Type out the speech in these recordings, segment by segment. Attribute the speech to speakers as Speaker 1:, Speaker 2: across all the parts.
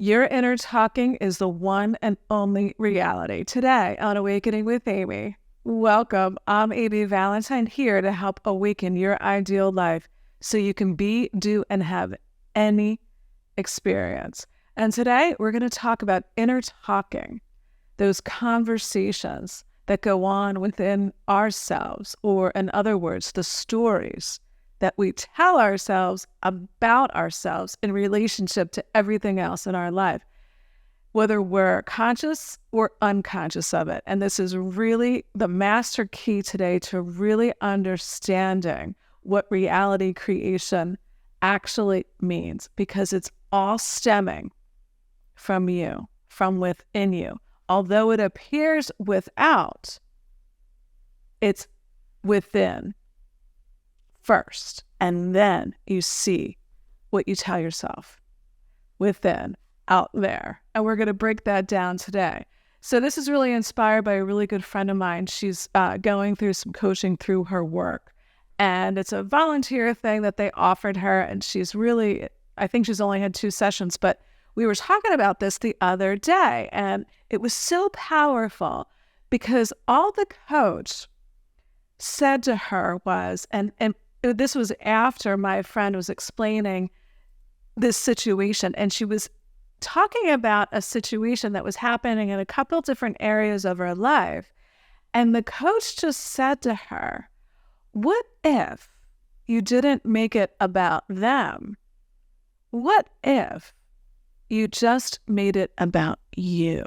Speaker 1: Your inner talking is the one and only reality. Today on Awakening with Amy, welcome. I'm Amy Valentine, here to help awaken your ideal life so you can be, do, and have any experience. And today we're going to talk about inner talking, those conversations that go on within ourselves, or in other words, the stories that we tell ourselves about ourselves in relationship to everything else in our life, whether we're conscious or unconscious of it. And this is really the master key today to really understanding what reality creation actually means, because it's all stemming from you, from within you. Although it appears without, it's within first, and then you see what you tell yourself within, out there. And we're going to break that down today. So this is really inspired by a really good friend of mine. She's going through some coaching through her work, and it's a volunteer thing that they offered her. And she's really, I think she's only had 2 sessions, but we were talking about this the other day, and it was so powerful because all the coach said to her was, and this was after my friend was explaining this situation, and she was talking about a situation that was happening in a couple different areas of her life. And the coach just said to her, what if you didn't make it about them? What if you just made it about you?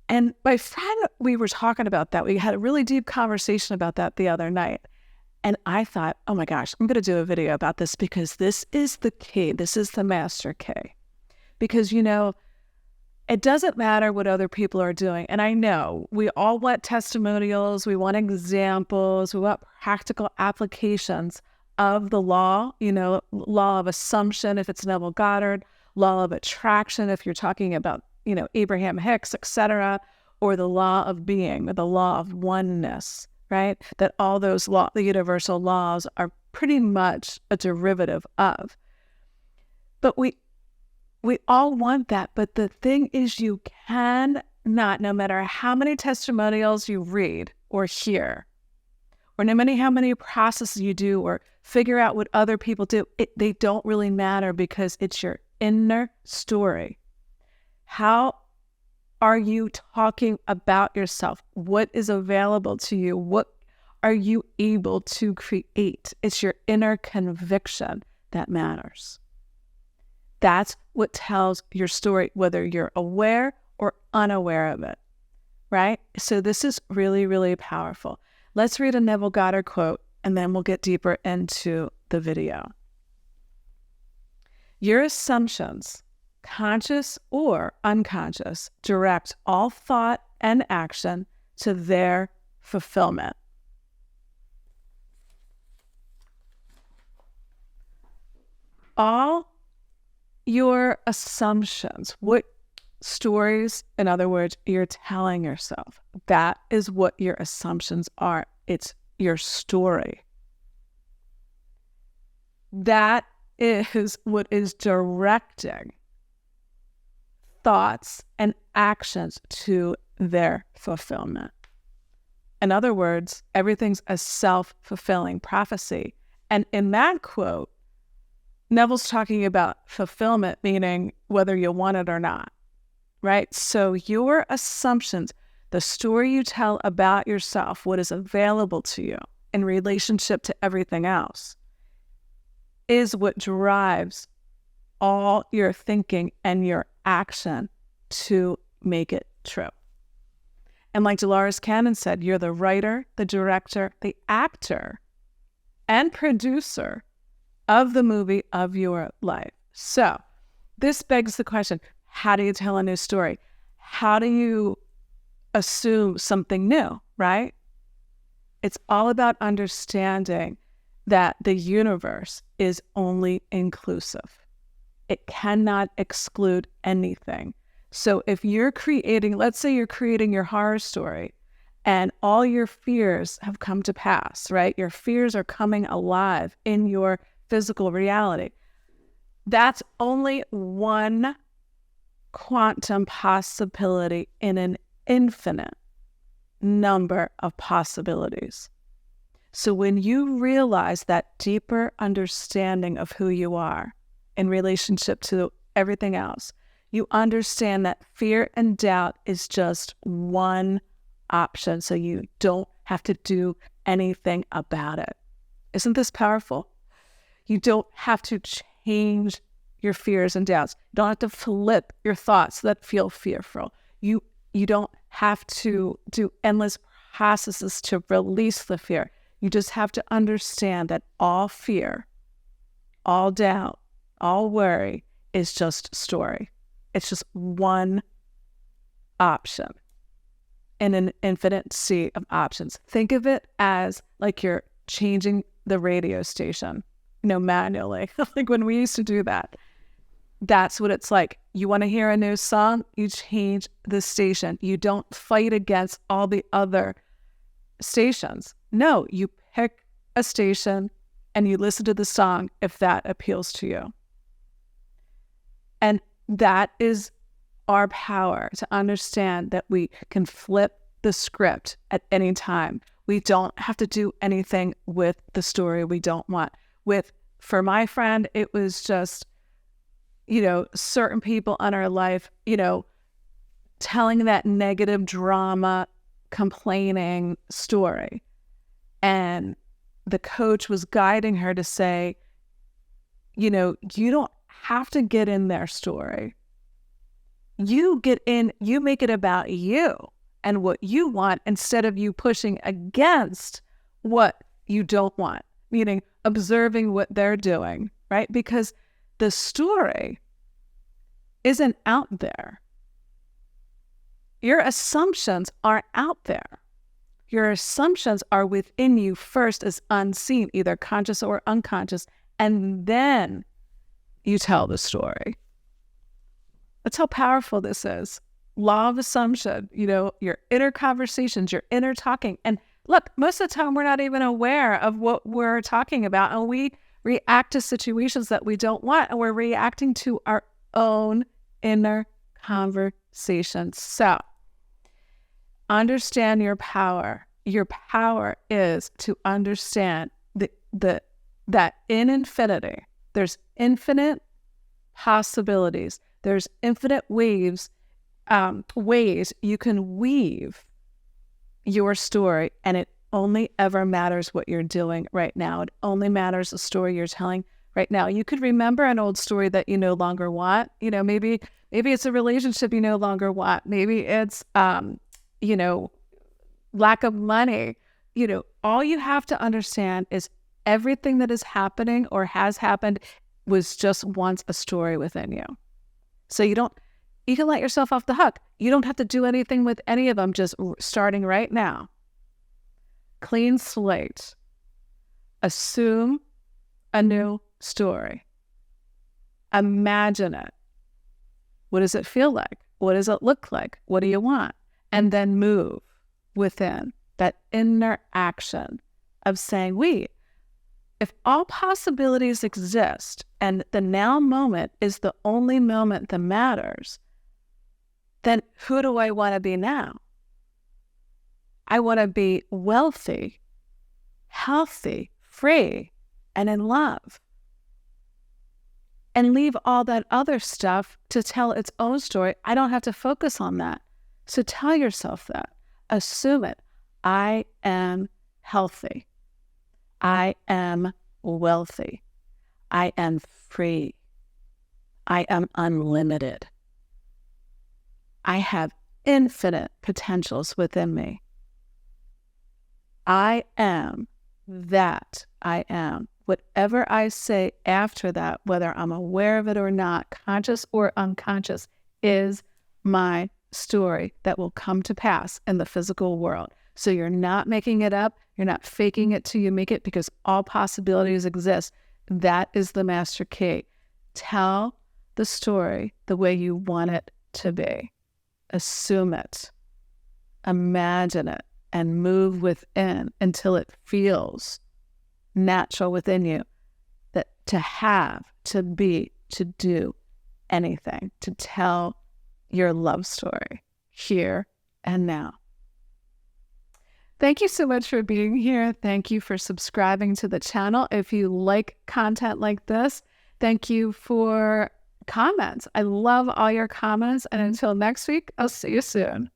Speaker 1: And my friend, we were talking about that. We had a really deep conversation about that the other night. And I thought, oh my gosh, I'm going to do a video about this, because this is the key. This is the master key. Because, you know, it doesn't matter what other people are doing. And I know we all want testimonials. We want examples. We want practical applications of the law, you know, law of assumption, if it's Neville Goddard, law of attraction, if you're talking about, you know, Abraham Hicks, etc., or the law of being, or the law of oneness, right? That all those the universal laws are pretty much a derivative of. But we all want that. But the thing is, you cannot, no matter how many testimonials you read or hear, or no matter how many processes you do or figure out what other people do, they don't really matter, because it's your inner story. How are you talking about yourself? What is available to you? What are you able to create? It's your inner conviction that matters. That's what tells your story, whether you're aware or unaware of it, right? So this is really, really powerful. Let's read a Neville Goddard quote, and then we'll get deeper into the video. Your assumptions, conscious or unconscious, direct all thought and action to their fulfillment. All your assumptions, what stories, in other words, you're telling yourself, that is what your assumptions are. It's your story. That is what is directing thoughts and actions to their fulfillment. In other words, everything's a self-fulfilling prophecy. And in that quote, Neville's talking about fulfillment, meaning whether you want it or not, right? So your assumptions, the story you tell about yourself, what is available to you in relationship to everything else, is what drives all your thinking and your action to make it true. And like Dolores Cannon said, you're the writer, the director, the actor, and producer of the movie of your life. So this begs the question, how do you tell a new story? How do you assume something new, right? It's all about understanding that the universe is only inclusive. It cannot exclude anything. So if you're creating, let's say you're creating your horror story and all your fears have come to pass, right? Your fears are coming alive in your physical reality. That's only one quantum possibility in an infinite number of possibilities. So when you realize that deeper understanding of who you are in relationship to everything else, you understand that fear and doubt is just one option, so you don't have to do anything about it. Isn't this powerful? You don't have to change your fears and doubts. You don't have to flip your thoughts that feel fearful. You don't have to do endless processes to release the fear. You just have to understand that all fear, all doubt, all worry is just story. It's just one option in an infinite sea of options. Think of it as like you're changing the radio station, manually, like when we used to do that. That's what it's like. You want to hear a new song, you change the station. You don't fight against all the other stations. No, you pick a station and you listen to the song if that appeals to you. And that is our power, to understand that we can flip the script at any time. We don't have to do anything with the story we don't want. For my friend, it was just, certain people in our life, telling that negative drama, complaining story. And the coach was guiding her to say, you don't have to get in their story. You get in, you make it about you and what you want instead of you pushing against what you don't want, meaning observing what they're doing, right? Because the story isn't out there. Your assumptions aren't out there. Your assumptions are within you first as unseen, either conscious or unconscious, and then you tell the story. That's how powerful this is. Law of assumption, your inner conversations, your inner talking. And look, most of the time we're not even aware of what we're talking about, and we react to situations that we don't want, and we're reacting to our own inner conversations. So understand your power. Your power is to understand that in infinity, there's infinite possibilities. There's infinite ways you can weave your story, and it only ever matters what you're doing right now. It only matters the story you're telling right now. You could remember an old story that you no longer want. Maybe it's a relationship you no longer want. Maybe it's lack of money. All you have to understand is everything that is happening or has happened was just once a story within you. So you can let yourself off the hook. You don't have to do anything with any of them, just starting right now. Clean slate. Assume a new story. Imagine it. What does it feel like? What does it look like? What do you want? And then move within that inner action of saying, if all possibilities exist and the now moment is the only moment that matters, then who do I want to be now? I want to be wealthy, healthy, free, and in love. And leave all that other stuff to tell its own story. I don't have to focus on that. So tell yourself that. Assume it. I am healthy. I am wealthy. I am free. I am unlimited. I have infinite potentials within me. I am that I am. Whatever I say after that, whether I'm aware of it or not, conscious or unconscious, is my story that will come to pass in the physical world. So you're not making it up. You're not faking it till you make it, because all possibilities exist. That is the master key. Tell the story the way you want it to be. Assume it. Imagine it. And move within until it feels natural within you that to have, to be to do anything, to tell your love story here and now. Thank you so much for being here. Thank you for subscribing to the channel. If you like content like this, thank you for comments. I love all your comments. And until next week, I'll see you soon.